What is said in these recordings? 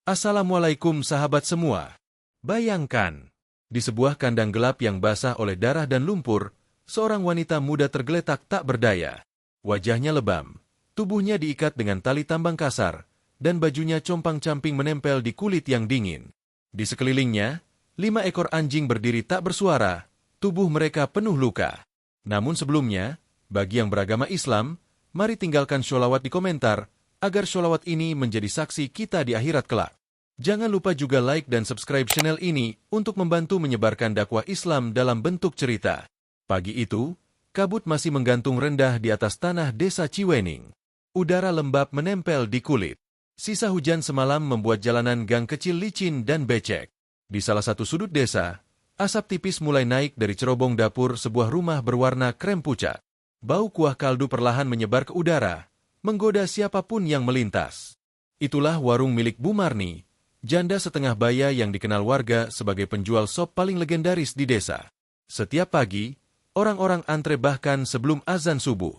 Assalamualaikum sahabat semua. Bayangkan, di sebuah kandang gelap yang basah oleh darah dan lumpur, seorang wanita muda tergeletak tak berdaya. Wajahnya lebam, tubuhnya diikat dengan tali tambang kasar, dan bajunya compang-camping menempel di kulit yang dingin. Di sekelilingnya, 5 ekor anjing berdiri tak bersuara, tubuh mereka penuh luka. Namun sebelumnya, bagi yang beragama Islam, mari tinggalkan sholawat di komentar, agar sholawat ini menjadi saksi kita di akhirat kelak. Jangan lupa juga like dan subscribe channel ini untuk membantu menyebarkan dakwah Islam dalam bentuk cerita. Pagi itu, kabut masih menggantung rendah di atas tanah desa Ciwening. Udara lembab menempel di kulit. Sisa hujan semalam membuat jalanan gang kecil licin dan becek. Di salah satu sudut desa, asap tipis mulai naik dari cerobong dapur sebuah rumah berwarna krem pucat. Bau kuah kaldu perlahan menyebar ke udara, menggoda siapapun yang melintas. Itulah warung milik Bu Marni, janda setengah baya yang dikenal warga sebagai penjual sop paling legendaris di desa. Setiap pagi, orang-orang antre bahkan sebelum azan subuh.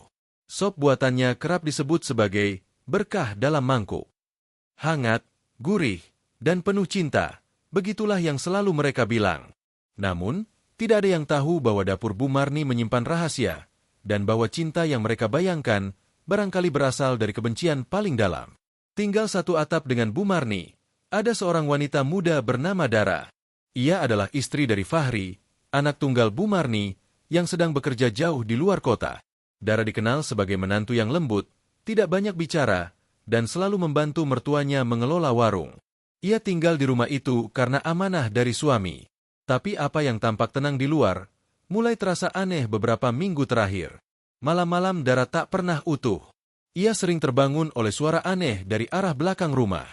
Sop buatannya kerap disebut sebagai berkah dalam mangkuk. Hangat, gurih, dan penuh cinta, begitulah yang selalu mereka bilang. Namun, tidak ada yang tahu bahwa dapur Bu Marni menyimpan rahasia, dan bahwa cinta yang mereka bayangkan barangkali berasal dari kebencian paling dalam. Tinggal satu atap dengan Bu Marni, ada seorang wanita muda bernama Dara. Ia adalah istri dari Fahri, anak tunggal Bu Marni, yang sedang bekerja jauh di luar kota. Dara dikenal sebagai menantu yang lembut, tidak banyak bicara, dan selalu membantu mertuanya mengelola warung. Ia tinggal di rumah itu karena amanah dari suami. Tapi apa yang tampak tenang di luar, mulai terasa aneh beberapa minggu terakhir. Malam-malam Dara tak pernah utuh. Ia sering terbangun oleh suara aneh dari arah belakang rumah.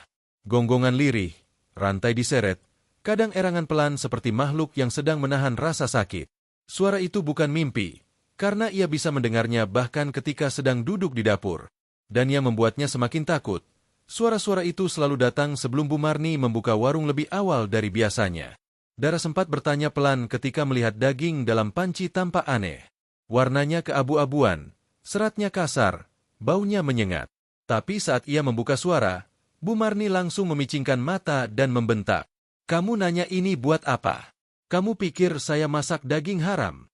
Gonggongan lirih, rantai diseret, kadang erangan pelan seperti makhluk yang sedang menahan rasa sakit. Suara itu bukan mimpi, karena ia bisa mendengarnya bahkan ketika sedang duduk di dapur. Dan yang membuatnya semakin takut, suara-suara itu selalu datang sebelum Bu Marni membuka warung lebih awal dari biasanya. Dara sempat bertanya pelan ketika melihat daging dalam panci tampak aneh. Warnanya keabu-abuan, seratnya kasar, baunya menyengat. Tapi saat ia membuka suara, Bu Marni langsung memicingkan mata dan membentak. "Kamu nanya ini buat apa? Kamu pikir saya masak daging haram?"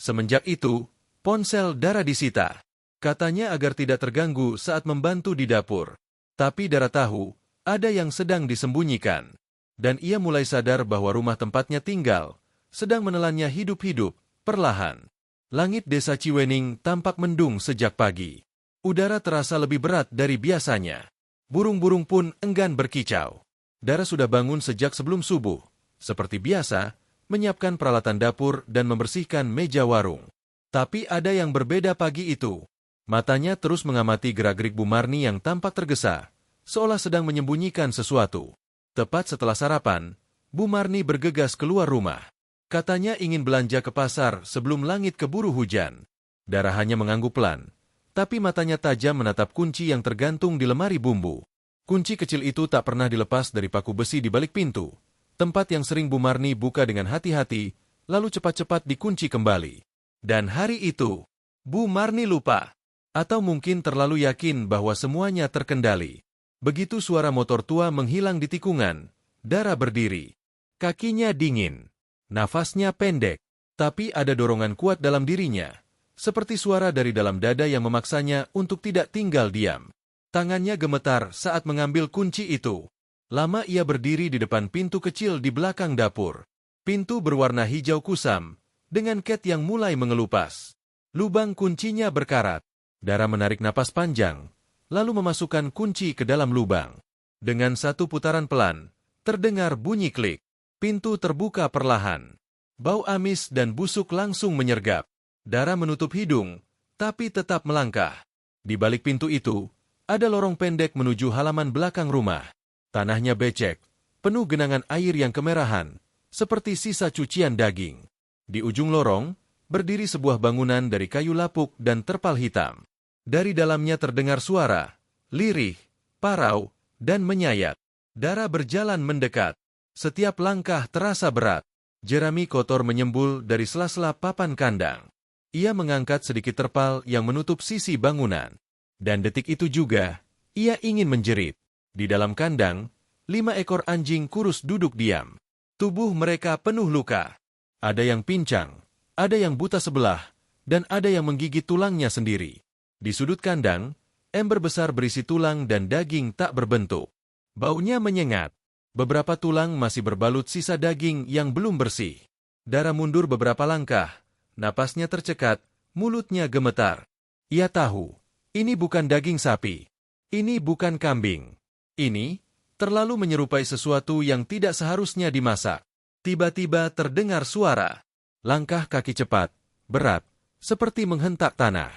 Semenjak itu, ponsel Dara disita. Katanya agar tidak terganggu saat membantu di dapur. Tapi Dara tahu, ada yang sedang disembunyikan. Dan ia mulai sadar bahwa rumah tempatnya tinggal sedang menelannya hidup-hidup, perlahan. Langit desa Ciwening tampak mendung sejak pagi. Udara terasa lebih berat dari biasanya. Burung-burung pun enggan berkicau. Dara sudah bangun sejak sebelum subuh. Seperti biasa, menyiapkan peralatan dapur dan membersihkan meja warung. Tapi ada yang berbeda pagi itu. Matanya terus mengamati gerak-gerik Bu Marni yang tampak tergesa, seolah sedang menyembunyikan sesuatu. Tepat setelah sarapan, Bu Marni bergegas keluar rumah. Katanya ingin belanja ke pasar sebelum langit keburu hujan. Dara hanya mengangguk pelan, tapi matanya tajam menatap kunci yang tergantung di lemari bumbu. Kunci kecil itu tak pernah dilepas dari paku besi di balik pintu, tempat yang sering Bu Marni buka dengan hati-hati, lalu cepat-cepat dikunci kembali. Dan hari itu, Bu Marni lupa, atau mungkin terlalu yakin bahwa semuanya terkendali. Begitu suara motor tua menghilang di tikungan, Dara berdiri. Kakinya dingin. Nafasnya pendek, tapi ada dorongan kuat dalam dirinya, seperti suara dari dalam dada yang memaksanya untuk tidak tinggal diam. Tangannya gemetar saat mengambil kunci itu. Lama ia berdiri di depan pintu kecil di belakang dapur. Pintu berwarna hijau kusam, dengan cat yang mulai mengelupas. Lubang kuncinya berkarat. Dara menarik napas panjang, lalu memasukkan kunci ke dalam lubang. Dengan satu putaran pelan, terdengar bunyi klik. Pintu terbuka perlahan. Bau amis dan busuk langsung menyergap. Dara menutup hidung, tapi tetap melangkah. Di balik pintu itu, ada lorong pendek menuju halaman belakang rumah. Tanahnya becek, penuh genangan air yang kemerahan, seperti sisa cucian daging. Di ujung lorong, berdiri sebuah bangunan dari kayu lapuk dan terpal hitam. Dari dalamnya terdengar suara, lirih, parau, dan menyayat. Dara berjalan mendekat. Setiap langkah terasa berat. Jerami kotor menyembul dari sela-sela papan kandang. Ia mengangkat sedikit terpal yang menutup sisi bangunan. Dan detik itu juga, ia ingin menjerit. Di dalam kandang, 5 ekor anjing kurus duduk diam. Tubuh mereka penuh luka. Ada yang pincang, ada yang buta sebelah, dan ada yang menggigit tulangnya sendiri. Di sudut kandang, ember besar berisi tulang dan daging tak berbentuk. Baunya menyengat. Beberapa tulang masih berbalut sisa daging yang belum bersih. Dara mundur beberapa langkah, napasnya tercekat, mulutnya gemetar. Ia tahu, ini bukan daging sapi. Ini bukan kambing. Ini terlalu menyerupai sesuatu yang tidak seharusnya dimasak. Tiba-tiba terdengar suara. Langkah kaki cepat, berat, seperti menghentak tanah.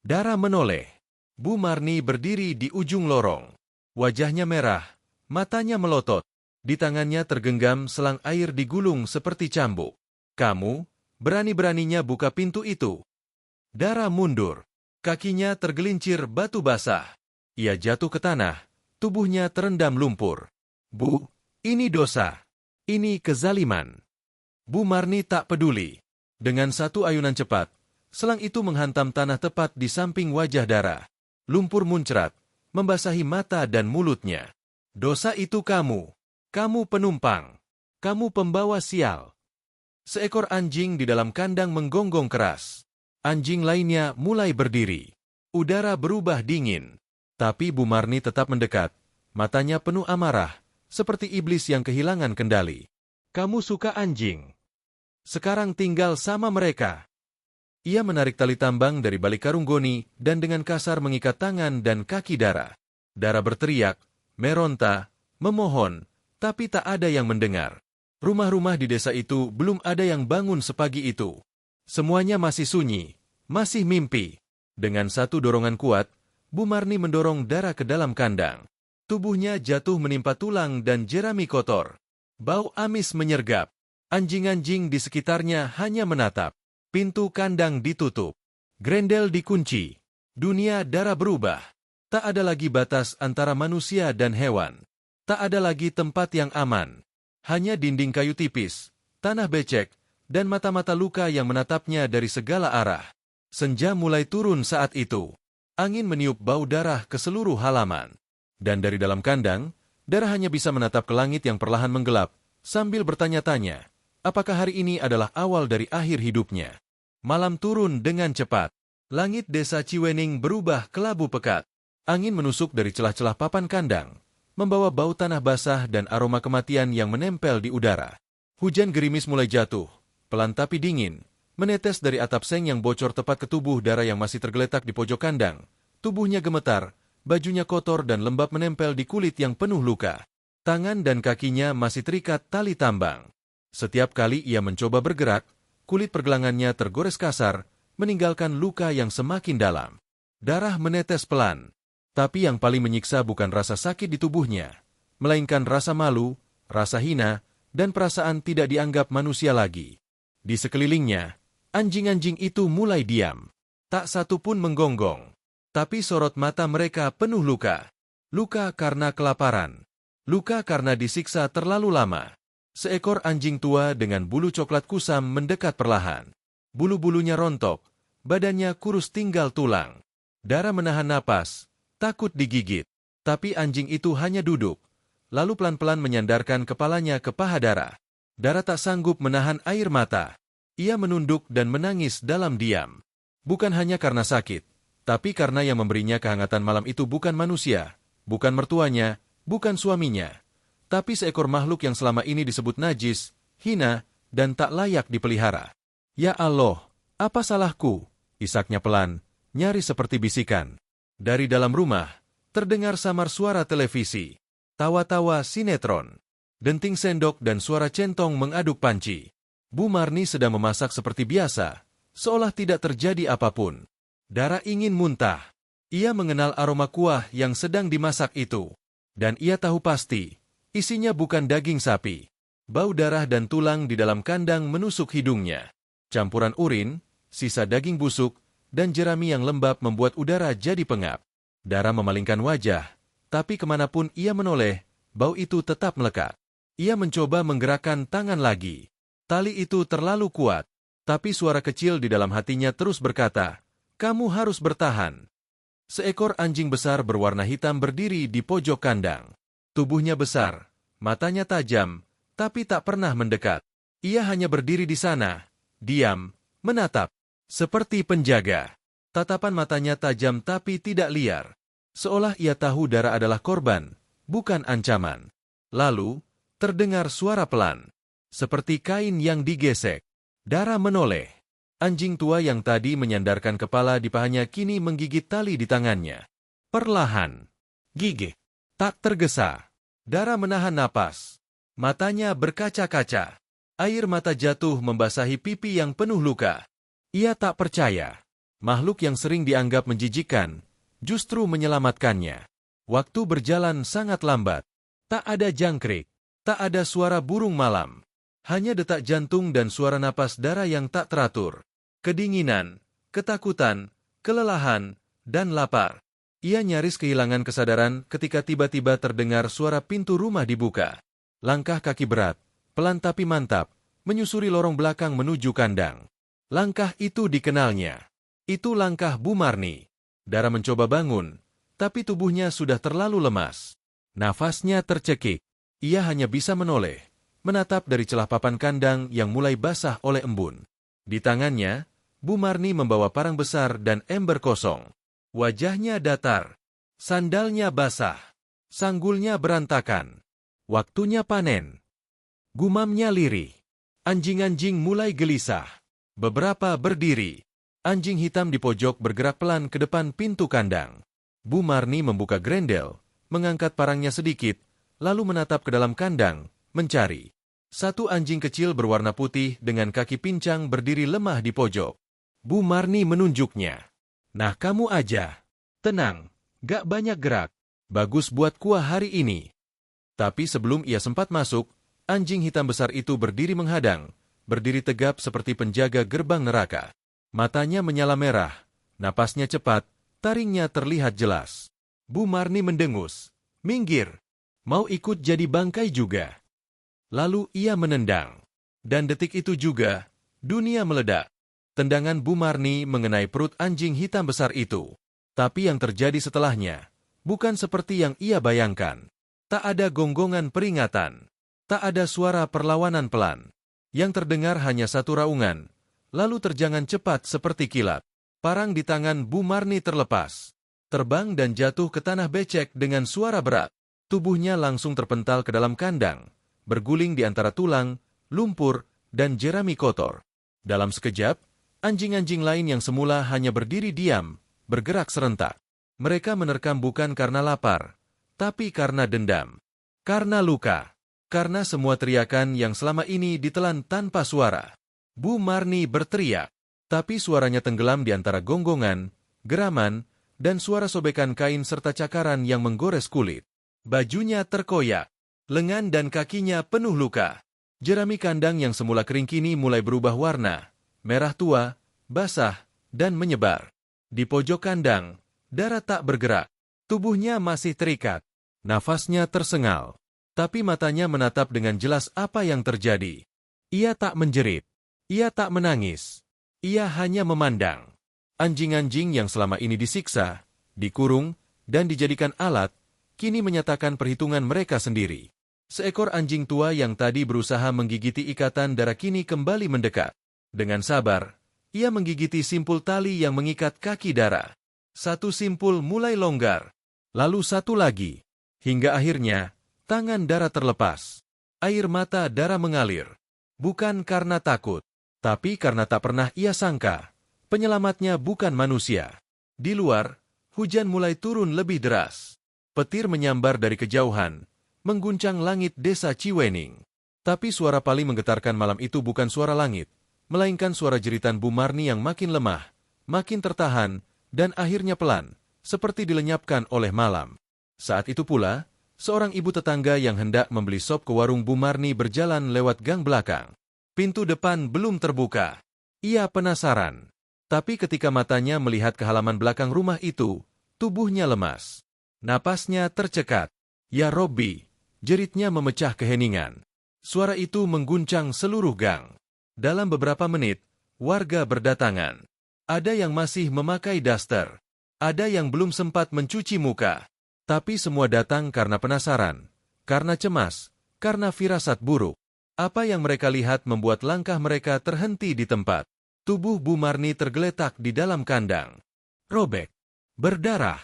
Dara menoleh. Bu Marni berdiri di ujung lorong. Wajahnya merah, matanya melotot. Di tangannya tergenggam selang air digulung seperti cambuk. Kamu, berani-beraninya buka pintu itu. Dara mundur. Kakinya tergelincir batu basah. Ia jatuh ke tanah, tubuhnya terendam lumpur. Bu, ini dosa. Ini kezaliman. Bu Marni tak peduli. Dengan satu ayunan cepat, selang itu menghantam tanah tepat di samping wajah Dara. Lumpur muncrat, membasahi mata dan mulutnya. Dosa itu kamu. Kamu penumpang. Kamu pembawa sial. Seekor anjing di dalam kandang menggonggong keras. Anjing lainnya mulai berdiri. Udara berubah dingin. Tapi Bu Marni tetap mendekat. Matanya penuh amarah, seperti iblis yang kehilangan kendali. Kamu suka anjing. Sekarang tinggal sama mereka. Ia menarik tali tambang dari balik karung goni dan dengan kasar mengikat tangan dan kaki Dara. Dara berteriak, meronta, memohon, tapi tak ada yang mendengar. Rumah-rumah di desa itu belum ada yang bangun sepagi itu. Semuanya masih sunyi, masih mimpi. Dengan satu dorongan kuat, Bu Marni mendorong Dara ke dalam kandang. Tubuhnya jatuh menimpa tulang dan jerami kotor. Bau amis menyergap. Anjing-anjing di sekitarnya hanya menatap. Pintu kandang ditutup. Grendel dikunci. Dunia Dara berubah. Tak ada lagi batas antara manusia dan hewan. Tak ada lagi tempat yang aman. Hanya dinding kayu tipis, tanah becek, dan mata-mata luka yang menatapnya dari segala arah. Senja mulai turun saat itu. Angin meniup bau darah ke seluruh halaman. Dan dari dalam kandang, Dara hanya bisa menatap ke langit yang perlahan menggelap, sambil bertanya-tanya, apakah hari ini adalah awal dari akhir hidupnya. Malam turun dengan cepat. Langit desa Ciwening berubah kelabu pekat. Angin menusuk dari celah-celah papan kandang, membawa bau tanah basah dan aroma kematian yang menempel di udara. Hujan gerimis mulai jatuh, pelan tapi dingin, menetes dari atap seng yang bocor tepat ke tubuh Dara yang masih tergeletak di pojok kandang. Tubuhnya gemetar, bajunya kotor dan lembab menempel di kulit yang penuh luka. Tangan dan kakinya masih terikat tali tambang. Setiap kali ia mencoba bergerak, kulit pergelangannya tergores kasar, meninggalkan luka yang semakin dalam. Darah menetes pelan. Tapi yang paling menyiksa bukan rasa sakit di tubuhnya, melainkan rasa malu, rasa hina, dan perasaan tidak dianggap manusia lagi. Di sekelilingnya, anjing-anjing itu mulai diam. Tak satu pun menggonggong. Tapi sorot mata mereka penuh luka. Luka karena kelaparan. Luka karena disiksa terlalu lama. Seekor anjing tua dengan bulu coklat kusam mendekat perlahan. Bulu-bulunya rontok, badannya kurus tinggal tulang. Dara menahan napas, takut digigit. Tapi anjing itu hanya duduk, lalu pelan-pelan menyandarkan kepalanya ke paha Dara. Dara tak sanggup menahan air mata. Ia menunduk dan menangis dalam diam. Bukan hanya karena sakit, tapi karena yang memberinya kehangatan malam itu bukan manusia, bukan mertuanya, bukan suaminya, tapi seekor makhluk yang selama ini disebut najis, hina, dan tak layak dipelihara. Ya Allah, apa salahku? Isaknya pelan, nyaris seperti bisikan. Dari dalam rumah, terdengar samar suara televisi, tawa-tawa sinetron, denting sendok dan suara centong mengaduk panci. Bu Marni sedang memasak seperti biasa, seolah tidak terjadi apapun. Dara ingin muntah. Ia mengenal aroma kuah yang sedang dimasak itu. Dan ia tahu pasti, isinya bukan daging sapi. Bau darah dan tulang di dalam kandang menusuk hidungnya. Campuran urin, sisa daging busuk, dan jerami yang lembab membuat udara jadi pengap. Dara memalingkan wajah, tapi kemanapun ia menoleh, bau itu tetap melekat. Ia mencoba menggerakkan tangan lagi. Tali itu terlalu kuat, tapi suara kecil di dalam hatinya terus berkata, "Kamu harus bertahan." Seekor anjing besar berwarna hitam berdiri di pojok kandang. Tubuhnya besar, matanya tajam, tapi tak pernah mendekat. Ia hanya berdiri di sana, diam, menatap, seperti penjaga. Tatapan matanya tajam tapi tidak liar. Seolah ia tahu Dara adalah korban, bukan ancaman. Lalu, terdengar suara pelan. Seperti kain yang digesek. Dara menoleh. Anjing tua yang tadi menyandarkan kepala di pahanya kini menggigit tali di tangannya. Perlahan. Gigih. Tak tergesa. Dara menahan napas. Matanya berkaca-kaca. Air mata jatuh membasahi pipi yang penuh luka. Ia tak percaya. Makhluk yang sering dianggap menjijikkan, justru menyelamatkannya. Waktu berjalan sangat lambat. Tak ada jangkrik. Tak ada suara burung malam. Hanya detak jantung dan suara napas Dara yang tak teratur. Kedinginan, ketakutan, kelelahan, dan lapar. Ia nyaris kehilangan kesadaran ketika tiba-tiba terdengar suara pintu rumah dibuka. Langkah kaki berat, pelan tapi mantap, menyusuri lorong belakang menuju kandang. Langkah itu dikenalnya. Itu langkah Bu Marni. Dara mencoba bangun, tapi tubuhnya sudah terlalu lemas. Nafasnya tercekik. Ia hanya bisa menoleh, menatap dari celah papan kandang yang mulai basah oleh embun. Di tangannya, Bu Marni membawa parang besar dan ember kosong. Wajahnya datar, sandalnya basah, sanggulnya berantakan. Waktunya panen. Gumamnya lirih. Anjing-anjing mulai gelisah. Beberapa berdiri. Anjing hitam di pojok bergerak pelan ke depan pintu kandang. Bu Marni membuka grendel, mengangkat parangnya sedikit, lalu menatap ke dalam kandang, mencari. Satu anjing kecil berwarna putih dengan kaki pincang berdiri lemah di pojok. Bu Marni menunjuknya. Nah kamu aja. Tenang, gak banyak gerak. Bagus buat kuah hari ini. Tapi sebelum ia sempat masuk, anjing hitam besar itu berdiri menghadang, berdiri tegap seperti penjaga gerbang neraka. Matanya menyala merah, napasnya cepat, taringnya terlihat jelas. Bu Marni mendengus. Minggir. Mau ikut jadi bangkai juga. Lalu ia menendang. Dan detik itu juga, dunia meledak. Tendangan Bu Marni mengenai perut anjing hitam besar itu. Tapi yang terjadi setelahnya, bukan seperti yang ia bayangkan. Tak ada gonggongan peringatan. Tak ada suara perlawanan pelan. Yang terdengar hanya satu raungan, lalu terjangan cepat seperti kilat. Parang di tangan Bu Marni terlepas. Terbang dan jatuh ke tanah becek dengan suara berat. Tubuhnya langsung terpental ke dalam kandang, berguling di antara tulang, lumpur, dan jerami kotor. Dalam sekejap, anjing-anjing lain yang semula hanya berdiri diam, bergerak serentak. Mereka menerkam bukan karena lapar, tapi karena dendam. Karena luka. Karena semua teriakan yang selama ini ditelan tanpa suara. Bu Marni berteriak, tapi suaranya tenggelam di antara gonggongan, geraman, dan suara sobekan kain serta cakaran yang menggores kulit. Bajunya terkoyak, lengan dan kakinya penuh luka. Jerami kandang yang semula kering kini mulai berubah warna, merah tua, basah, dan menyebar. Di pojok kandang, Dara tak bergerak. Tubuhnya masih terikat, nafasnya tersengal. Tapi matanya menatap dengan jelas apa yang terjadi. Ia tak menjerit, ia tak menangis, ia hanya memandang. Anjing-anjing yang selama ini disiksa, dikurung, dan dijadikan alat, kini menyatakan perhitungan mereka sendiri. Seekor anjing tua yang tadi berusaha menggigiti ikatan Dara kini kembali mendekat. Dengan sabar, ia menggigiti simpul tali yang mengikat kaki Dara. Satu simpul mulai longgar, lalu satu lagi, hingga akhirnya, tangan Dara terlepas. Air mata Dara mengalir. Bukan karena takut, tapi karena tak pernah ia sangka. Penyelamatnya bukan manusia. Di luar, hujan mulai turun lebih deras. Petir menyambar dari kejauhan, mengguncang langit desa Ciwening. Tapi suara paling menggetarkan malam itu bukan suara langit, melainkan suara jeritan Bu Marni yang makin lemah, makin tertahan, dan akhirnya pelan, seperti dilenyapkan oleh malam. Saat itu pula, seorang ibu tetangga yang hendak membeli sop ke warung Bu Marni berjalan lewat gang belakang. Pintu depan belum terbuka. Ia penasaran. Tapi ketika matanya melihat ke halaman belakang rumah itu, tubuhnya lemas. Napasnya tercekat. Ya Robbi, jeritnya memecah keheningan. Suara itu mengguncang seluruh gang. Dalam beberapa menit, warga berdatangan. Ada yang masih memakai daster. Ada yang belum sempat mencuci muka. Tapi semua datang karena penasaran, karena cemas, karena firasat buruk. Apa yang mereka lihat membuat langkah mereka terhenti di tempat. Tubuh Bu Marni tergeletak di dalam kandang. Robek. Berdarah.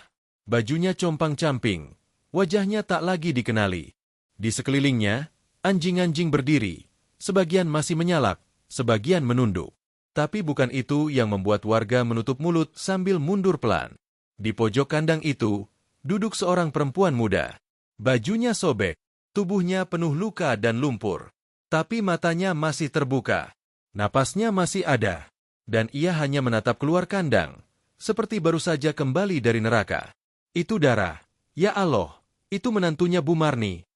Bajunya compang-camping. Wajahnya tak lagi dikenali. Di sekelilingnya, anjing-anjing berdiri. Sebagian masih menyalak, sebagian menunduk. Tapi bukan itu yang membuat warga menutup mulut sambil mundur pelan. Di pojok kandang itu, duduk seorang perempuan muda. Bajunya sobek, tubuhnya penuh luka dan lumpur. Tapi matanya masih terbuka. Napasnya masih ada. Dan ia hanya menatap keluar kandang, seperti baru saja kembali dari neraka. Itu Dara. Ya Allah, itu menantunya Bu Marni.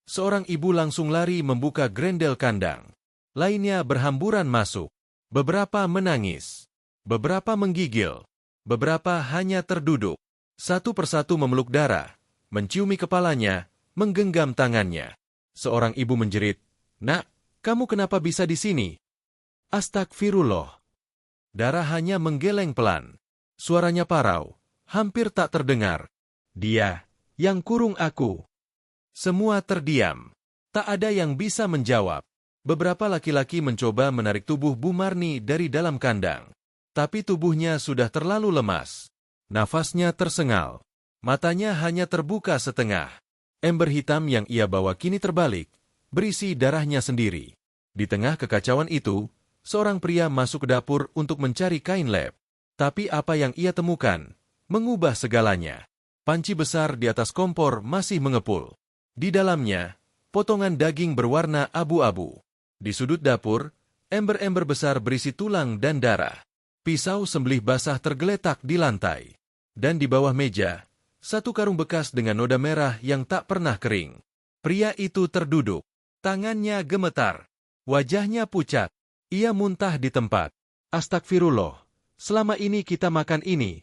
Seorang ibu langsung lari membuka grendel kandang. Lainnya berhamburan masuk. Beberapa menangis. Beberapa menggigil. Beberapa hanya terduduk. Satu persatu memeluk Dara, menciumi kepalanya, menggenggam tangannya. Seorang ibu menjerit, "Nak, kamu kenapa bisa di sini?" Astagfirullah. Dara hanya menggeleng pelan. Suaranya parau, hampir tak terdengar. "Dia yang kurung aku." Semua terdiam. Tak ada yang bisa menjawab. Beberapa laki-laki mencoba menarik tubuh Bu Marni dari dalam kandang. Tapi tubuhnya sudah terlalu lemas. Nafasnya tersengal. Matanya hanya terbuka setengah. Ember hitam yang ia bawa kini terbalik, berisi darahnya sendiri. Di tengah kekacauan itu, seorang pria masuk ke dapur untuk mencari kain lap. Tapi apa yang ia temukan mengubah segalanya. Panci besar di atas kompor masih mengepul. Di dalamnya, potongan daging berwarna abu-abu. Di sudut dapur, ember-ember besar berisi tulang dan darah. Pisau sembelih basah tergeletak di lantai. Dan di bawah meja, satu karung bekas dengan noda merah yang tak pernah kering. Pria itu terduduk. Tangannya gemetar. Wajahnya pucat. Ia muntah di tempat. Astagfirullah. Selama ini kita makan ini.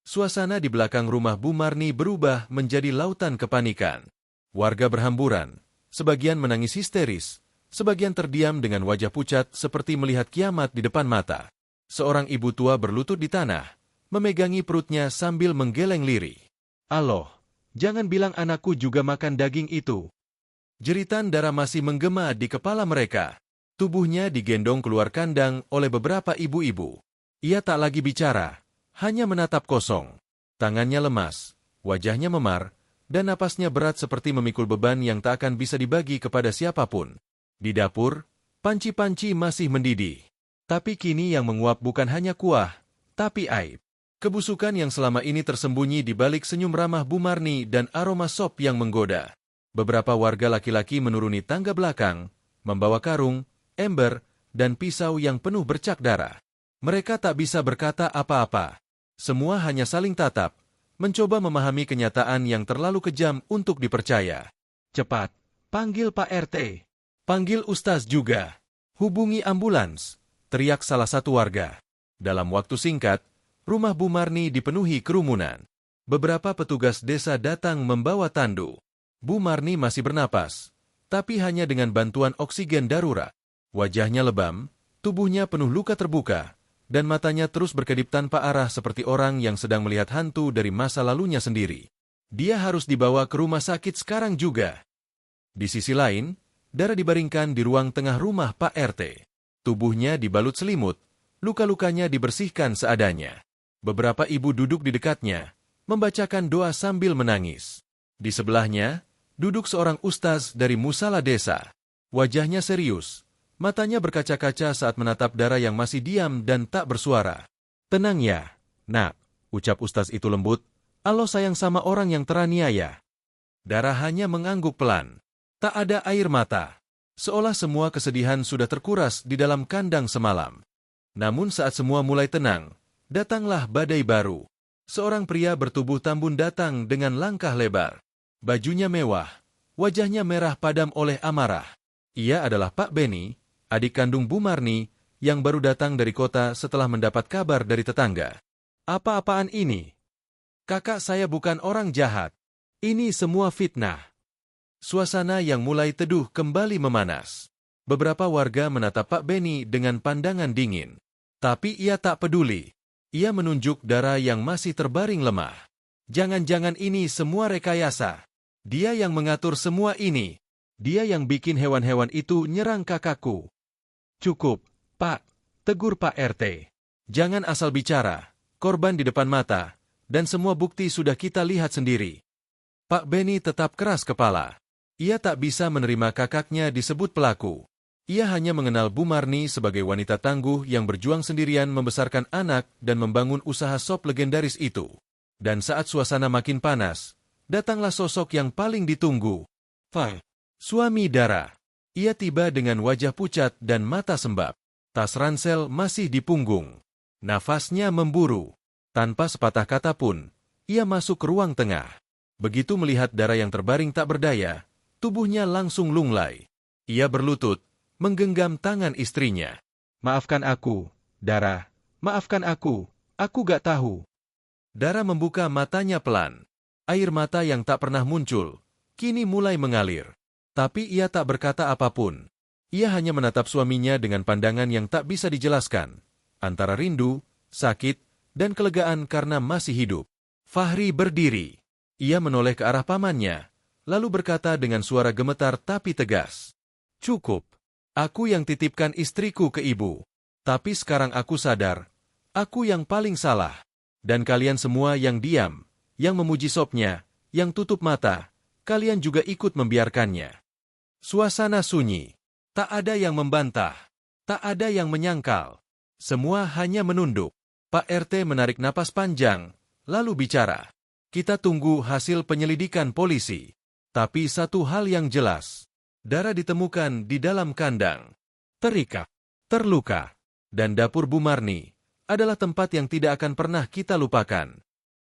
Suasana di belakang rumah Bu Marni berubah menjadi lautan kepanikan. Warga berhamburan. Sebagian menangis histeris. Sebagian terdiam dengan wajah pucat seperti melihat kiamat di depan mata. Seorang ibu tua berlutut di tanah, memegangi perutnya sambil menggeleng lirih. "Allah, jangan bilang anakku juga makan daging itu." Jeritan Dara masih menggema di kepala mereka. Tubuhnya digendong keluar kandang oleh beberapa ibu-ibu. Ia tak lagi bicara, hanya menatap kosong. Tangannya lemas, wajahnya memar, dan napasnya berat seperti memikul beban yang tak akan bisa dibagi kepada siapapun. Di dapur, panci-panci masih mendidih. Tapi kini yang menguap bukan hanya kuah, tapi aib. Kebusukan yang selama ini tersembunyi di balik senyum ramah Bu Marni dan aroma sop yang menggoda. Beberapa warga laki-laki menuruni tangga belakang, membawa karung, ember, dan pisau yang penuh bercak darah. Mereka tak bisa berkata apa-apa. Semua hanya saling tatap, mencoba memahami kenyataan yang terlalu kejam untuk dipercaya. "Cepat, panggil Pak RT. Panggil Ustaz juga. Hubungi ambulans," teriak salah satu warga. Dalam waktu singkat, rumah Bu Marni dipenuhi kerumunan. Beberapa petugas desa datang membawa tandu. Bu Marni masih bernapas, tapi hanya dengan bantuan oksigen darurat. Wajahnya lebam, tubuhnya penuh luka terbuka, dan matanya terus berkedip tanpa arah seperti orang yang sedang melihat hantu dari masa lalunya sendiri. Dia harus dibawa ke rumah sakit sekarang juga. Di sisi lain, Dara dibaringkan di ruang tengah rumah Pak RT. Tubuhnya dibalut selimut, luka-lukanya dibersihkan seadanya. Beberapa ibu duduk di dekatnya, membacakan doa sambil menangis. Di sebelahnya, duduk seorang ustaz dari musala desa. Wajahnya serius, matanya berkaca-kaca saat menatap Dara yang masih diam dan tak bersuara. "Tenang ya, Nak," ucap ustaz itu lembut. "Allah sayang sama orang yang teraniaya." Dara hanya mengangguk pelan. Tak ada air mata. Seolah semua kesedihan sudah terkuras di dalam kandang semalam. Namun saat semua mulai tenang, datanglah badai baru. Seorang pria bertubuh tambun datang dengan langkah lebar. Bajunya mewah, wajahnya merah padam oleh amarah. Ia adalah Pak Beni, adik kandung Bu Marni, yang baru datang dari kota setelah mendapat kabar dari tetangga. "Apa-apaan ini? Kakak saya bukan orang jahat. Ini semua fitnah." Suasana yang mulai teduh kembali memanas. Beberapa warga menatap Pak Beni dengan pandangan dingin. Tapi ia tak peduli. Ia menunjuk Dara yang masih terbaring lemah. "Jangan-jangan ini semua rekayasa. Dia yang mengatur semua ini. Dia yang bikin hewan-hewan itu nyerang kakakku. Cukup, Pak, tegur Pak RT. Jangan asal bicara, korban di depan mata, dan semua bukti sudah kita lihat sendiri. Pak Benny tetap keras kepala. Ia tak bisa menerima kakaknya disebut pelaku. Ia hanya mengenal Bu Marni sebagai wanita tangguh yang berjuang sendirian membesarkan anak dan membangun usaha sop legendaris itu. Dan saat suasana makin panas, datanglah sosok yang paling ditunggu. Fang, suami Dara. Ia tiba dengan wajah pucat dan mata sembab. Tas ransel masih di punggung. Nafasnya memburu. Tanpa sepatah kata pun, ia masuk ke ruang tengah. Begitu melihat Dara yang terbaring tak berdaya, tubuhnya langsung lunglai. Ia berlutut, menggenggam tangan istrinya. Maafkan aku, Dara. Maafkan aku gak tahu. Dara membuka matanya pelan. Air mata yang tak pernah muncul, kini mulai mengalir. Tapi ia tak berkata apapun. Ia hanya menatap suaminya dengan pandangan yang tak bisa dijelaskan. Antara rindu, sakit, dan kelegaan karena masih hidup. Fahri berdiri. Ia menoleh ke arah pamannya, lalu berkata dengan suara gemetar tapi tegas. Cukup. Aku yang titipkan istriku ke ibu. Tapi sekarang aku sadar, aku yang paling salah. Dan kalian semua yang diam, yang memuji sopnya, yang tutup mata, kalian juga ikut membiarkannya. Suasana sunyi. Tak ada yang membantah. Tak ada yang menyangkal. Semua hanya menunduk. Pak RT menarik napas panjang, lalu bicara. Kita tunggu hasil penyelidikan polisi. Tapi satu hal yang jelas. Dara ditemukan di dalam kandang. Terikat, terluka. Dan dapur Bu Marni adalah tempat yang tidak akan pernah kita lupakan.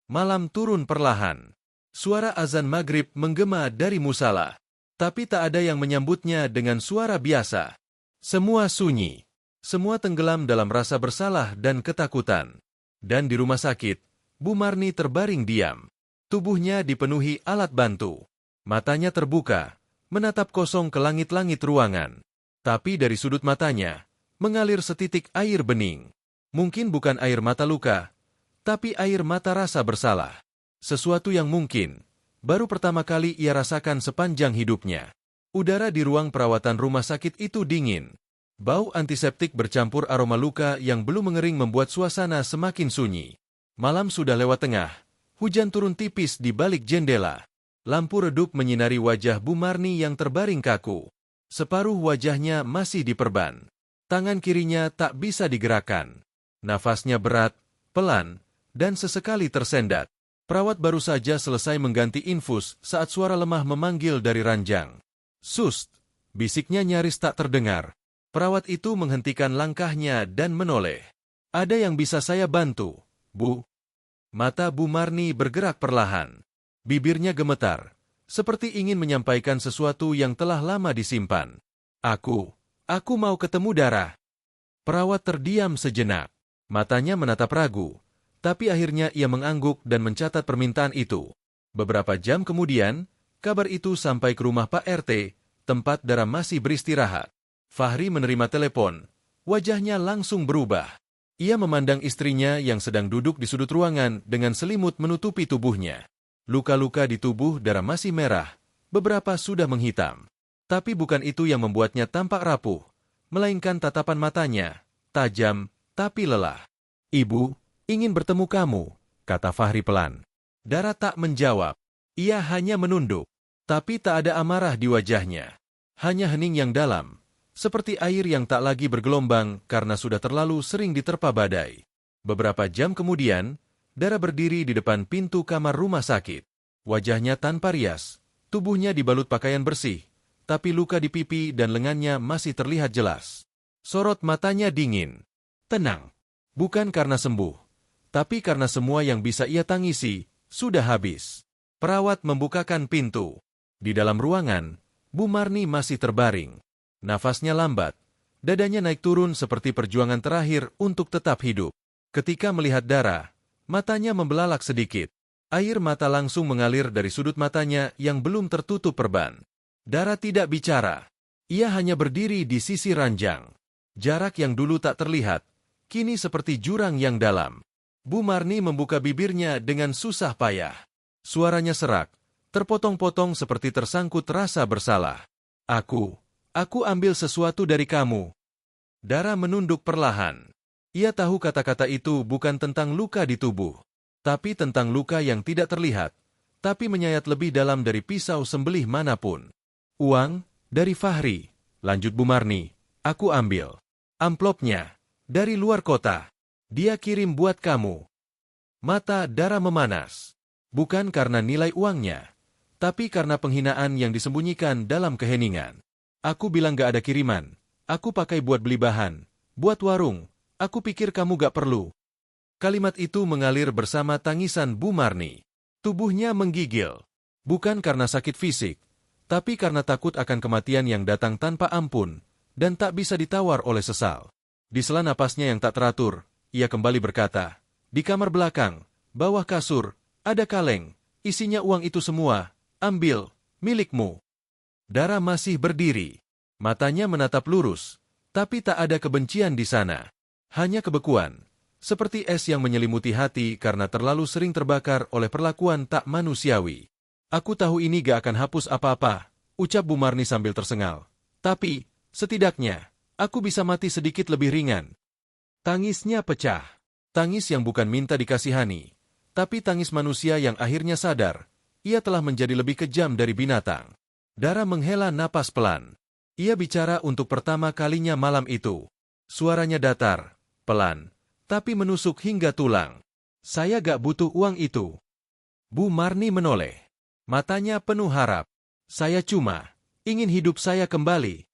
Malam turun perlahan. Suara azan maghrib menggema dari musala. Tapi tak ada yang menyambutnya dengan suara biasa. Semua sunyi. Semua tenggelam dalam rasa bersalah dan ketakutan. Dan di rumah sakit, Bu Marni terbaring diam. Tubuhnya dipenuhi alat bantu. Matanya terbuka, menatap kosong ke langit-langit ruangan. Tapi dari sudut matanya, mengalir setitik air bening. Mungkin bukan air mata luka, tapi air mata rasa bersalah. Sesuatu yang mungkin baru pertama kali ia rasakan sepanjang hidupnya. Udara di ruang perawatan rumah sakit itu dingin. Bau antiseptik bercampur aroma luka yang belum mengering membuat suasana semakin sunyi. Malam sudah lewat tengah. Hujan turun tipis di balik jendela. Lampu redup menyinari wajah Bu Marni yang terbaring kaku. Separuh wajahnya masih diperban. Tangan kirinya tak bisa digerakkan. Nafasnya berat, pelan, dan sesekali tersendat. Perawat baru saja selesai mengganti infus saat suara lemah memanggil dari ranjang. Sust, bisiknya nyaris tak terdengar. Perawat itu menghentikan langkahnya dan menoleh. Ada yang bisa saya bantu, Bu? Mata Bu Marni bergerak perlahan. Bibirnya gemetar, seperti ingin menyampaikan sesuatu yang telah lama disimpan. Aku mau ketemu Dara. Perawat terdiam sejenak. Matanya menatap ragu, tapi akhirnya ia mengangguk dan mencatat permintaan itu. Beberapa jam kemudian, kabar itu sampai ke rumah Pak RT, tempat Dara masih beristirahat. Fahri menerima telepon, wajahnya langsung berubah. Ia memandang istrinya yang sedang duduk di sudut ruangan dengan selimut menutupi tubuhnya. Luka-luka di tubuh Dara masih merah, beberapa sudah menghitam. Tapi bukan itu yang membuatnya tampak rapuh, melainkan tatapan matanya, tajam tapi lelah. Ibu, ingin bertemu kamu, kata Fahri pelan. Dara tak menjawab, ia hanya menunduk. Tapi tak ada amarah di wajahnya. Hanya hening yang dalam. Seperti air yang tak lagi bergelombang karena sudah terlalu sering diterpa badai. Beberapa jam kemudian, Dara berdiri di depan pintu kamar rumah sakit. Wajahnya tanpa rias, tubuhnya dibalut pakaian bersih, tapi luka di pipi dan lengannya masih terlihat jelas. Sorot matanya dingin. Tenang. Bukan karena sembuh, tapi karena semua yang bisa ia tangisi sudah habis. Perawat membukakan pintu. Di dalam ruangan, Bu Marni masih terbaring. Nafasnya lambat, dadanya naik turun seperti perjuangan terakhir untuk tetap hidup. Ketika melihat Dara, matanya membelalak sedikit. Air mata langsung mengalir dari sudut matanya yang belum tertutup perban. Dara tidak bicara. Ia hanya berdiri di sisi ranjang. Jarak yang dulu tak terlihat, kini seperti jurang yang dalam. Bu Marni membuka bibirnya dengan susah payah. Suaranya serak, terpotong-potong seperti tersangkut rasa bersalah. Aku ambil sesuatu dari kamu. Dara menunduk perlahan. Ia tahu kata-kata itu bukan tentang luka di tubuh, tapi tentang luka yang tidak terlihat, tapi menyayat lebih dalam dari pisau sembelih manapun. Uang, dari Fahri, lanjut Bu Marni, aku ambil. Amplopnya, dari luar kota. Dia kirim buat kamu. Mata Dara memanas. Bukan karena nilai uangnya, tapi karena penghinaan yang disembunyikan dalam keheningan. Aku bilang gak ada kiriman. Aku pakai buat beli bahan. Buat warung. Aku pikir kamu gak perlu. Kalimat itu mengalir bersama tangisan Bu Marni. Tubuhnya menggigil. Bukan karena sakit fisik, tapi karena takut akan kematian yang datang tanpa ampun dan tak bisa ditawar oleh sesal. Di sela napasnya yang tak teratur, ia kembali berkata, di kamar belakang, bawah kasur, ada kaleng, isinya uang itu semua, ambil, milikmu. Dara masih berdiri, matanya menatap lurus, tapi tak ada kebencian di sana. Hanya kebekuan, seperti es yang menyelimuti hati karena terlalu sering terbakar oleh perlakuan tak manusiawi. Aku tahu ini gak akan hapus apa-apa, ucap Bu Marni sambil tersengal. Tapi, setidaknya, aku bisa mati sedikit lebih ringan. Tangisnya pecah. Tangis yang bukan minta dikasihani, tapi tangis manusia yang akhirnya sadar, ia telah menjadi lebih kejam dari binatang. Dara menghela napas pelan. Ia bicara untuk pertama kalinya malam itu. Suaranya datar, pelan, tapi menusuk hingga tulang. Saya gak butuh uang itu. Bu Marni menoleh. Matanya penuh harap. Saya cuma ingin hidup saya kembali.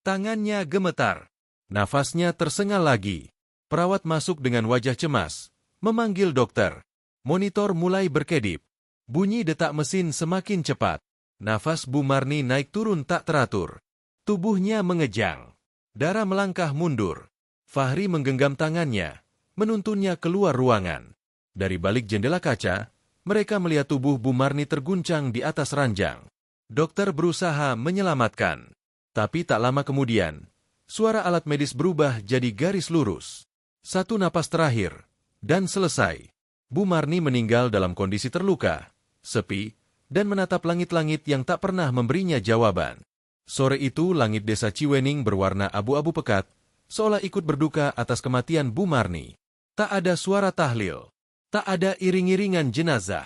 Tangannya gemetar. Nafasnya tersengal lagi. Perawat masuk dengan wajah cemas, memanggil dokter. Monitor mulai berkedip. Bunyi detak mesin semakin cepat. Nafas Bu Marni naik turun tak teratur. Tubuhnya mengejang. Dara melangkah mundur. Fahri menggenggam tangannya, menuntunnya keluar ruangan. Dari balik jendela kaca, mereka melihat tubuh Bu Marni terguncang di atas ranjang. Dokter berusaha menyelamatkan. Tapi tak lama kemudian, suara alat medis berubah jadi garis lurus. Satu napas terakhir, dan selesai. Bu Marni meninggal dalam kondisi terluka, sepi, dan menatap langit-langit yang tak pernah memberinya jawaban. Sore itu langit desa Ciwening berwarna abu-abu pekat, seolah ikut berduka atas kematian Bu Marni. Tak ada suara tahlil, tak ada iring-iringan jenazah,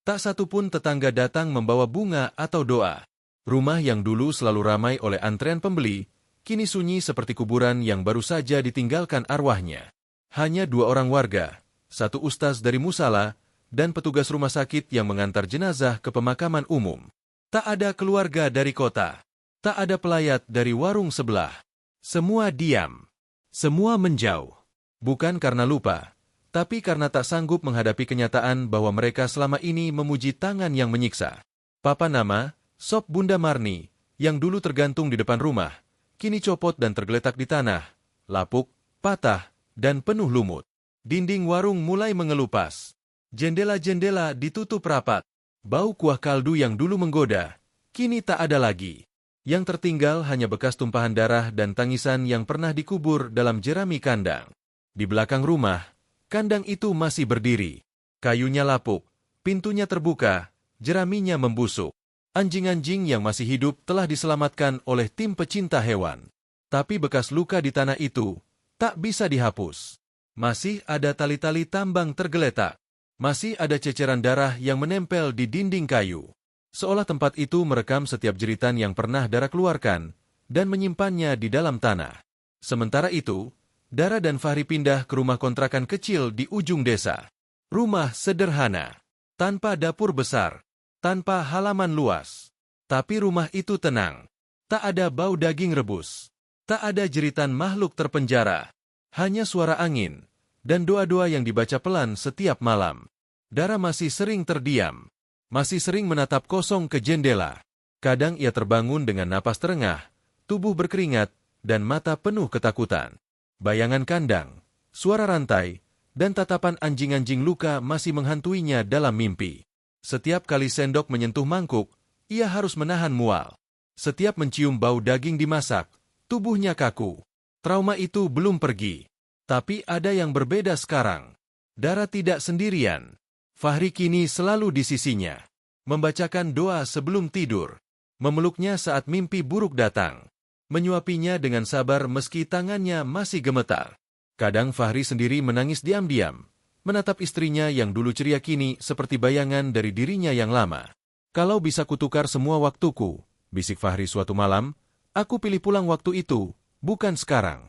tak satupun tetangga datang membawa bunga atau doa. Rumah yang dulu selalu ramai oleh antrean pembeli, kini sunyi seperti kuburan yang baru saja ditinggalkan arwahnya. Hanya 2 orang warga, 1 ustaz dari musala, dan petugas rumah sakit yang mengantar jenazah ke pemakaman umum. Tak ada keluarga dari kota, tak ada pelayat dari warung sebelah. Semua diam, semua menjauh. Bukan karena lupa, tapi karena tak sanggup menghadapi kenyataan bahwa mereka selama ini memuji tangan yang menyiksa. Papan nama, Sop Bunda Marni, yang dulu tergantung di depan rumah, kini copot dan tergeletak di tanah, lapuk, patah, dan penuh lumut. Dinding warung mulai mengelupas. Jendela-jendela ditutup rapat. Bau kuah kaldu yang dulu menggoda, kini tak ada lagi. Yang tertinggal hanya bekas tumpahan darah dan tangisan yang pernah dikubur dalam jerami kandang. Di belakang rumah, kandang itu masih berdiri. Kayunya lapuk, pintunya terbuka, jeraminya membusuk. Anjing-anjing yang masih hidup telah diselamatkan oleh tim pecinta hewan. Tapi bekas luka di tanah itu tak bisa dihapus. Masih ada tali-tali tambang tergeletak. Masih ada ceceran darah yang menempel di dinding kayu. Seolah tempat itu merekam setiap jeritan yang pernah Dara keluarkan dan menyimpannya di dalam tanah. Sementara itu, Dara dan Fahri pindah ke rumah kontrakan kecil di ujung desa. Rumah sederhana, tanpa dapur besar, tanpa halaman luas. Tapi rumah itu tenang. Tak ada bau daging rebus. Tak ada jeritan makhluk terpenjara. Hanya suara angin dan doa-doa yang dibaca pelan setiap malam. Dara masih sering terdiam. Masih sering menatap kosong ke jendela. Kadang ia terbangun dengan napas terengah, tubuh berkeringat, dan mata penuh ketakutan. Bayangan kandang, suara rantai, dan tatapan anjing-anjing luka masih menghantuinya dalam mimpi. Setiap kali sendok menyentuh mangkuk, ia harus menahan mual. Setiap mencium bau daging dimasak, tubuhnya kaku. Trauma itu belum pergi. Tapi ada yang berbeda sekarang. Dara tidak sendirian. Fahri kini selalu di sisinya, membacakan doa sebelum tidur. Memeluknya saat mimpi buruk datang. Menyuapinya dengan sabar meski tangannya masih gemetar. Kadang Fahri sendiri menangis diam-diam, menatap istrinya yang dulu ceria kini seperti bayangan dari dirinya yang lama. Kalau bisa kutukar semua waktuku, bisik Fahri suatu malam, aku pilih pulang waktu itu, bukan sekarang.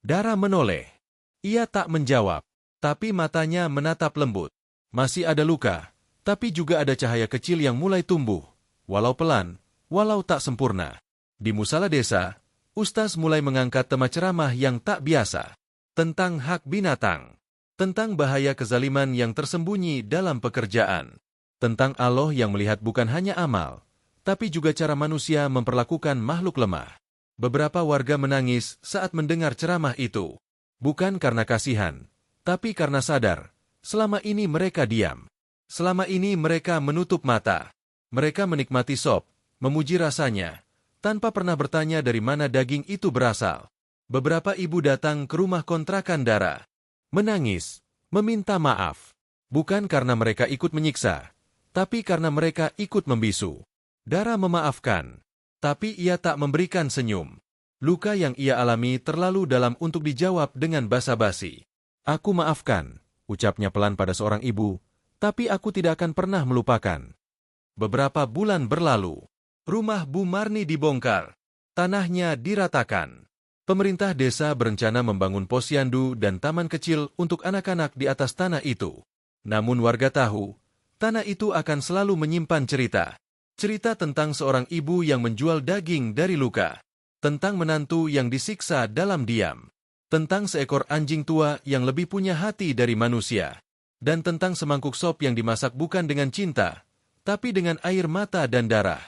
Dara menoleh. Ia tak menjawab, tapi matanya menatap lembut. Masih ada luka, tapi juga ada cahaya kecil yang mulai tumbuh, walau pelan, walau tak sempurna. Di musala desa, ustaz mulai mengangkat tema ceramah yang tak biasa. Tentang hak binatang. Tentang bahaya kezaliman yang tersembunyi dalam pekerjaan. Tentang Allah yang melihat bukan hanya amal, tapi juga cara manusia memperlakukan makhluk lemah. Beberapa warga menangis saat mendengar ceramah itu. Bukan karena kasihan, tapi karena sadar, selama ini mereka diam. Selama ini mereka menutup mata. Mereka menikmati sop, memuji rasanya, tanpa pernah bertanya dari mana daging itu berasal. Beberapa ibu datang ke rumah kontrakan Dara. Menangis, meminta maaf. Bukan karena mereka ikut menyiksa, tapi karena mereka ikut membisu. Dara memaafkan, tapi ia tak memberikan senyum. Luka yang ia alami terlalu dalam untuk dijawab dengan basa-basi. Aku maafkan, ucapnya pelan pada seorang ibu, tapi aku tidak akan pernah melupakan. Beberapa bulan berlalu, rumah Bu Marni dibongkar, tanahnya diratakan. Pemerintah desa berencana membangun posyandu dan taman kecil untuk anak-anak di atas tanah itu. Namun warga tahu, tanah itu akan selalu menyimpan cerita. Cerita tentang seorang ibu yang menjual daging dari luka. Tentang menantu yang disiksa dalam diam. Tentang seekor anjing tua yang lebih punya hati dari manusia. Dan tentang semangkuk sop yang dimasak bukan dengan cinta, tapi dengan air mata dan darah.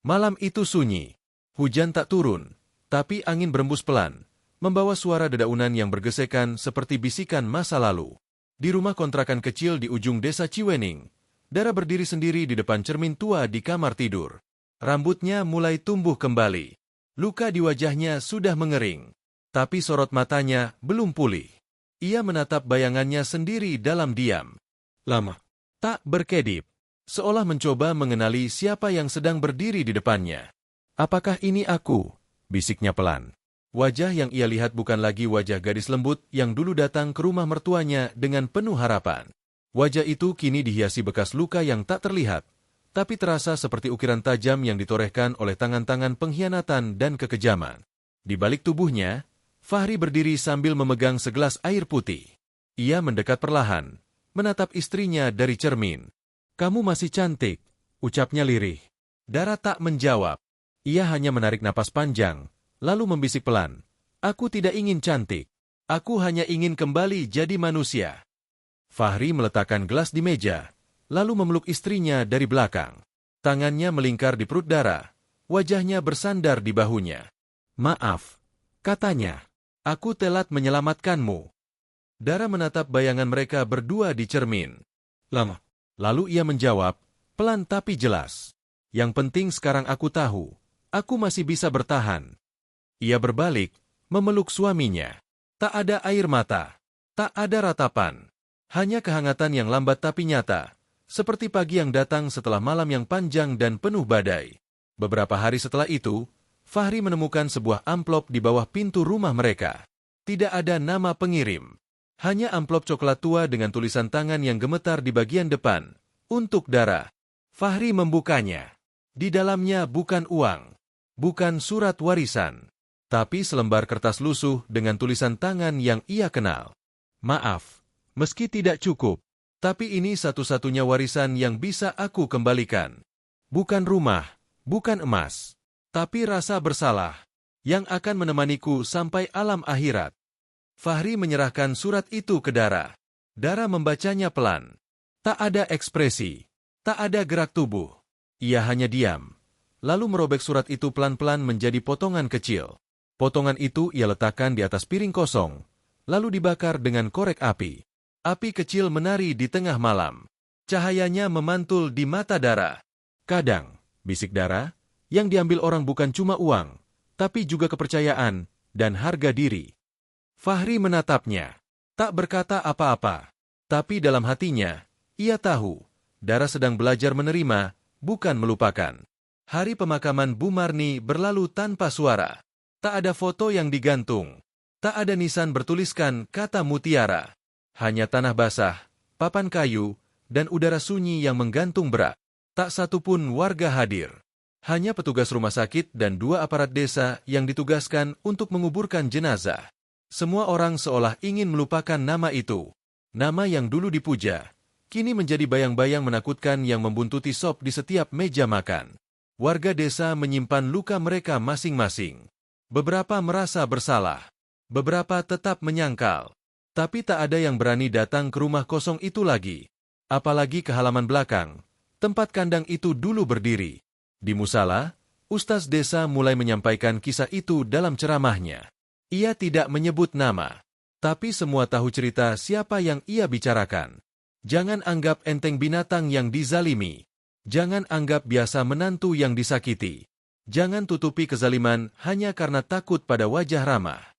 Malam itu sunyi. Hujan tak turun, tapi angin berembus pelan, membawa suara dedaunan yang bergesekan seperti bisikan masa lalu. Di rumah kontrakan kecil di ujung desa Ciwening, Dara berdiri sendiri di depan cermin tua di kamar tidur. Rambutnya mulai tumbuh kembali. Luka di wajahnya sudah mengering, tapi sorot matanya belum pulih. Ia menatap bayangannya sendiri dalam diam. Lama, tak berkedip, seolah mencoba mengenali siapa yang sedang berdiri di depannya. Apakah ini aku? Bisiknya pelan. Wajah yang ia lihat bukan lagi wajah gadis lembut yang dulu datang ke rumah mertuanya dengan penuh harapan. Wajah itu kini dihiasi bekas luka yang tak terlihat, tapi terasa seperti ukiran tajam yang ditorehkan oleh tangan-tangan pengkhianatan dan kekejaman. Di balik tubuhnya, Fahri berdiri sambil memegang segelas air putih. Ia mendekat perlahan, menatap istrinya dari cermin. "Kamu masih cantik," ucapnya lirih. Dara tak menjawab. Ia hanya menarik napas panjang, lalu membisik pelan, "Aku tidak ingin cantik. Aku hanya ingin kembali jadi manusia." Fahri meletakkan gelas di meja, lalu memeluk istrinya dari belakang. Tangannya melingkar di perut Dara, wajahnya bersandar di bahunya. "Maaf," katanya, "aku telat menyelamatkanmu." Dara menatap bayangan mereka berdua di cermin. "Lama." Lalu ia menjawab, pelan tapi jelas, "Yang penting sekarang aku tahu, aku masih bisa bertahan." Ia berbalik, memeluk suaminya. Tak ada air mata, tak ada ratapan, hanya kehangatan yang lambat tapi nyata, seperti pagi yang datang setelah malam yang panjang dan penuh badai. Beberapa hari setelah itu, Fahri menemukan sebuah amplop di bawah pintu rumah mereka. Tidak ada nama pengirim. Hanya amplop coklat tua dengan tulisan tangan yang gemetar di bagian depan. Untuk Dara. Fahri membukanya. Di dalamnya bukan uang, bukan surat warisan, tapi selembar kertas lusuh dengan tulisan tangan yang ia kenal. "Maaf, meski tidak cukup, tapi ini satu-satunya warisan yang bisa aku kembalikan. Bukan rumah, bukan emas, tapi rasa bersalah yang akan menemaniku sampai alam akhirat." Fahri menyerahkan surat itu ke Dara. Dara membacanya pelan. Tak ada ekspresi, tak ada gerak tubuh. Ia hanya diam, lalu merobek surat itu pelan-pelan menjadi potongan kecil. Potongan itu ia letakkan di atas piring kosong, lalu dibakar dengan korek api. Api kecil menari di tengah malam. Cahayanya memantul di mata Dara. "Kadang," bisik Dara, "yang diambil orang bukan cuma uang, tapi juga kepercayaan dan harga diri." Fahri menatapnya, tak berkata apa-apa. Tapi dalam hatinya, ia tahu, Dara sedang belajar menerima, bukan melupakan. Hari pemakaman Bu Marni berlalu tanpa suara. Tak ada foto yang digantung. Tak ada nisan bertuliskan kata mutiara. Hanya tanah basah, papan kayu, dan udara sunyi yang menggantung berat. Tak satupun warga hadir. Hanya petugas rumah sakit dan 2 aparat desa yang ditugaskan untuk menguburkan jenazah. Semua orang seolah ingin melupakan nama itu. Nama yang dulu dipuja, kini menjadi bayang-bayang menakutkan yang membuntuti sop di setiap meja makan. Warga desa menyimpan luka mereka masing-masing. Beberapa merasa bersalah, beberapa tetap menyangkal. Tapi tak ada yang berani datang ke rumah kosong itu lagi. Apalagi ke halaman belakang, tempat kandang itu dulu berdiri. Di musala, ustaz desa mulai menyampaikan kisah itu dalam ceramahnya. Ia tidak menyebut nama, tapi semua tahu cerita siapa yang ia bicarakan. Jangan anggap enteng binatang yang dizalimi. Jangan anggap biasa menantu yang disakiti. Jangan tutupi kezaliman hanya karena takut pada wajah ramah.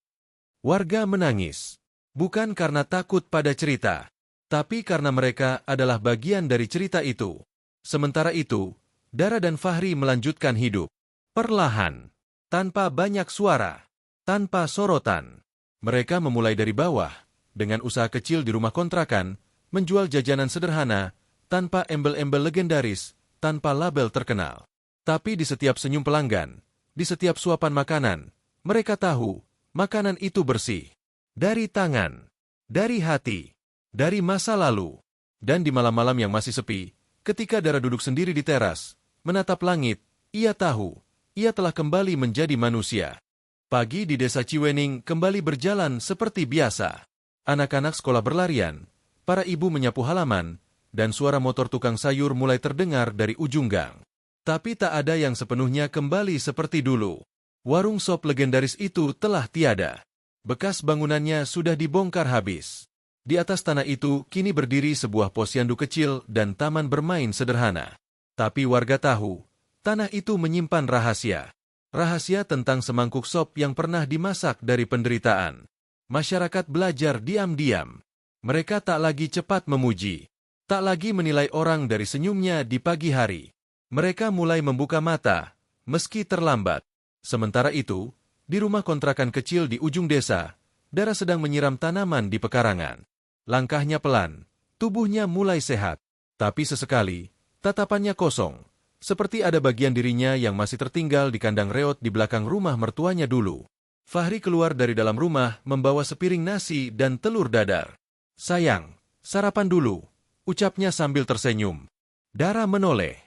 Warga menangis, bukan karena takut pada cerita, tapi karena mereka adalah bagian dari cerita itu. Sementara itu, Dara dan Fahri melanjutkan hidup. Perlahan, tanpa banyak suara, tanpa sorotan. Mereka memulai dari bawah, dengan usaha kecil di rumah kontrakan, menjual jajanan sederhana, tanpa embel-embel legendaris, tanpa label terkenal. Tapi di setiap senyum pelanggan, di setiap suapan makanan, mereka tahu, makanan itu bersih. Dari tangan, dari hati, dari masa lalu. Dan di malam-malam yang masih sepi, ketika Dara duduk sendiri di teras, menatap langit, ia tahu, ia telah kembali menjadi manusia. Pagi di desa Ciwening kembali berjalan seperti biasa. Anak-anak sekolah berlarian, para ibu menyapu halaman, dan suara motor tukang sayur mulai terdengar dari ujung gang. Tapi tak ada yang sepenuhnya kembali seperti dulu. Warung sop legendaris itu telah tiada. Bekas bangunannya sudah dibongkar habis. Di atas tanah itu kini berdiri sebuah posyandu kecil dan taman bermain sederhana. Tapi warga tahu, tanah itu menyimpan rahasia. Rahasia tentang semangkuk sop yang pernah dimasak dari penderitaan. Masyarakat belajar diam-diam. Mereka tak lagi cepat memuji. Tak lagi menilai orang dari senyumnya di pagi hari. Mereka mulai membuka mata, meski terlambat. Sementara itu, di rumah kontrakan kecil di ujung desa, Dara sedang menyiram tanaman di pekarangan. Langkahnya pelan, tubuhnya mulai sehat. Tapi sesekali, tatapannya kosong, seperti ada bagian dirinya yang masih tertinggal di kandang reot di belakang rumah mertuanya dulu. Fahri keluar dari dalam rumah membawa sepiring nasi dan telur dadar. "Sayang, sarapan dulu," ucapnya sambil tersenyum. Dara menoleh.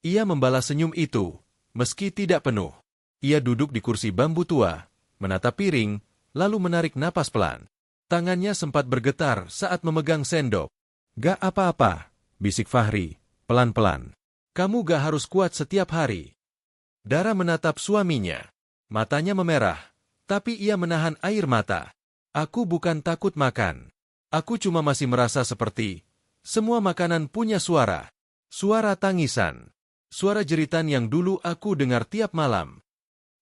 Ia membalas senyum itu, meski tidak penuh. Ia duduk di kursi bambu tua, menatap piring, lalu menarik napas pelan. Tangannya sempat bergetar saat memegang sendok. "Gak apa-apa," bisik Fahri, pelan-pelan. "Kamu gak harus kuat setiap hari." Dara menatap suaminya. Matanya memerah, tapi ia menahan air mata. "Aku bukan takut makan. Aku cuma masih merasa seperti semua makanan punya suara. Suara tangisan. Suara jeritan yang dulu aku dengar tiap malam."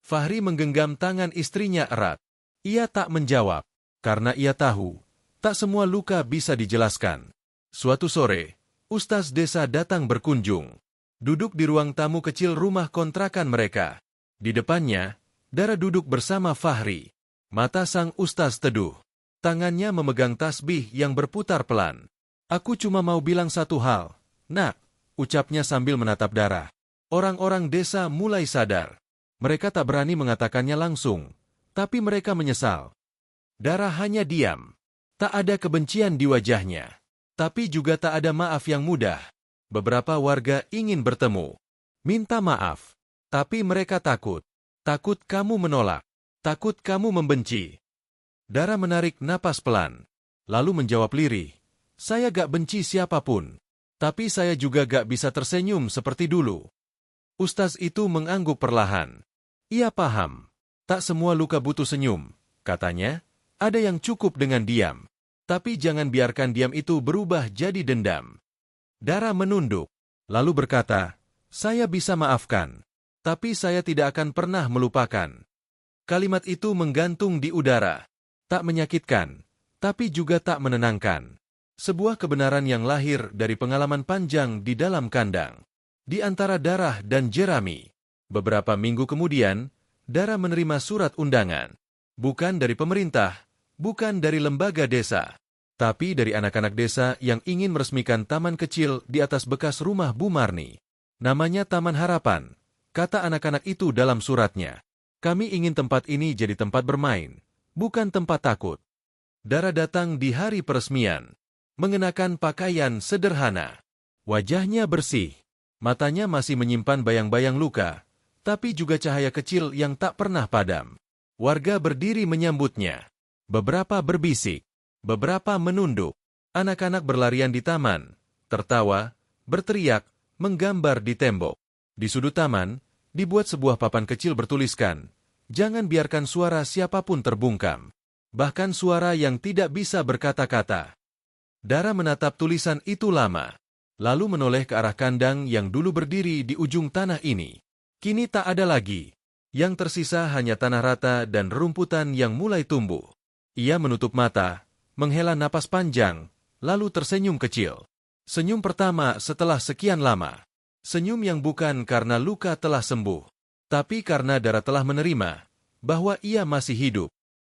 Fahri menggenggam tangan istrinya erat. Ia tak menjawab, karena ia tahu, tak semua luka bisa dijelaskan. Suatu sore, ustaz desa datang berkunjung. Duduk di ruang tamu kecil rumah kontrakan mereka. Di depannya, Dara duduk bersama Fahri. Mata sang ustaz teduh. Tangannya memegang tasbih yang berputar pelan. "Aku cuma mau bilang satu hal, Nak," ucapnya sambil menatap Dara. Orang-orang desa mulai sadar. Mereka tak berani mengatakannya langsung, tapi mereka menyesal. Dara hanya diam. Tak ada kebencian di wajahnya. Tapi juga tak ada maaf yang mudah. Beberapa warga ingin bertemu. Minta maaf. Tapi mereka takut. Takut kamu menolak. Takut kamu membenci. Dara menarik napas pelan. Lalu menjawab lirih. "Saya gak benci siapapun. Tapi saya juga gak bisa tersenyum seperti dulu." Ustaz itu mengangguk perlahan. Ia paham. Tak semua luka butuh senyum, katanya. Ada yang cukup dengan diam. Tapi jangan biarkan diam itu berubah jadi dendam. Dara menunduk, lalu berkata, "Saya bisa maafkan, tapi saya tidak akan pernah melupakan." Kalimat itu menggantung di udara. Tak menyakitkan, tapi juga tak menenangkan. Sebuah kebenaran yang lahir dari pengalaman panjang di dalam kandang. Di antara Darah dan Jerami. Beberapa minggu kemudian, Dara menerima surat undangan. Bukan dari pemerintah, bukan dari lembaga desa, tapi dari anak-anak desa yang ingin meresmikan taman kecil di atas bekas rumah Bu Marni. Namanya Taman Harapan, kata anak-anak itu dalam suratnya. Kami ingin tempat ini jadi tempat bermain, bukan tempat takut. Dara datang di hari peresmian, mengenakan pakaian sederhana. Wajahnya bersih, matanya masih menyimpan bayang-bayang luka, tapi juga cahaya kecil yang tak pernah padam. Warga berdiri menyambutnya. Beberapa berbisik, beberapa menunduk. Anak-anak berlarian di taman, tertawa, berteriak, menggambar di tembok. Di sudut taman, dibuat sebuah papan kecil bertuliskan, "Jangan biarkan suara siapapun terbungkam." Bahkan suara yang tidak bisa berkata-kata. Dara menatap tulisan itu lama, lalu menoleh ke arah kandang yang dulu berdiri di ujung tanah ini. Kini tak ada lagi. Yang tersisa hanya tanah rata dan rumputan yang mulai tumbuh. Ia menutup mata, menghela napas panjang, lalu tersenyum kecil. Senyum pertama setelah sekian lama. Senyum yang bukan karena luka telah sembuh, tapi karena Dara telah menerima bahwa ia masih hidup.